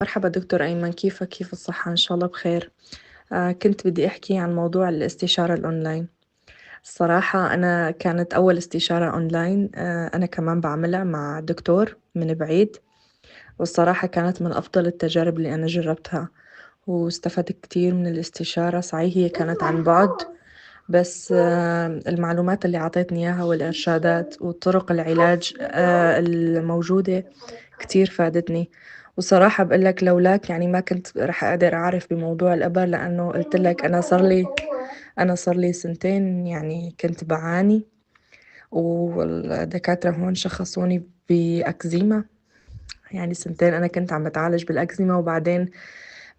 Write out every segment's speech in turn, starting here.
مرحبا دكتور أيمن، كيفك؟ كيف الصحة؟ إن شاء الله بخير. كنت بدي أحكي عن موضوع الاستشارة الأونلاين. الصراحة أنا كانت أول استشارة أونلاين، أنا كمان بعملها مع دكتور من بعيد، والصراحة كانت من أفضل التجارب اللي أنا جربتها، واستفدت كتير من الاستشارة. صحيح هي كانت عن بعد، بس المعلومات اللي عطيتني إياها والإرشادات وطرق العلاج الموجودة كتير فادتني. وصراحة بقولك لولاك يعني ما كنت رح أقدر أعرف بموضوع الإبر، لأنه قلتلك أنا صار لي سنتين يعني كنت بعاني، والدكاترة هون شخصوني بأكزيما. يعني سنتين أنا كنت عم بتعالج بالأكزيما، وبعدين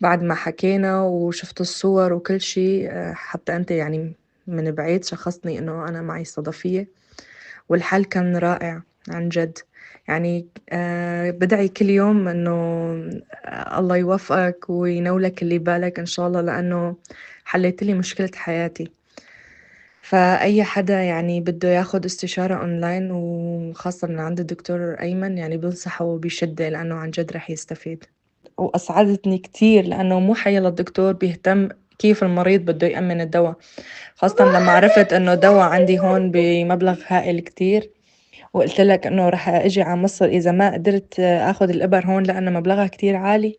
بعد ما حكينا وشفت الصور وكل شي، حتى أنت يعني من بعيد شخصني إنه أنا معي صدفية، والحل كان رائع عن جد. يعني بدعي كل يوم إنه الله يوفقك وينولك اللي بالك إن شاء الله، لأنه حليت لي مشكلة حياتي. فأي حدا يعني بده ياخد استشارة أونلاين وخاصة من عند الدكتور أيمن، يعني بنصحه وبشدة، لأنه عن جد رح يستفيد. وأسعدتني كتير لأنه مو حيلا الدكتور بيهتم كيف المريض بده يأمن الدواء، خاصة لما عرفت إنه دواء عندي هون بمبلغ هائل كتير، وقلت لك إنه رح أجي على مصر إذا ما قدرت أخذ الإبر هون لأنه مبلغها كتير عالي.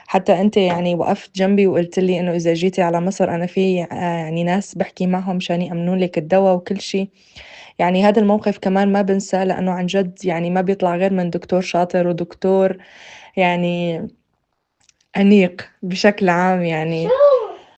حتى أنت يعني وقفت جنبي وقلت لي إنه إذا جيتي على مصر أنا في يعني ناس بحكي معهم مشان يأمنون لك الدواء وكل شي. يعني هذا الموقف كمان ما بنساه، لأنه عن جد يعني ما بيطلع غير من دكتور شاطر ودكتور يعني أنيق بشكل عام يعني.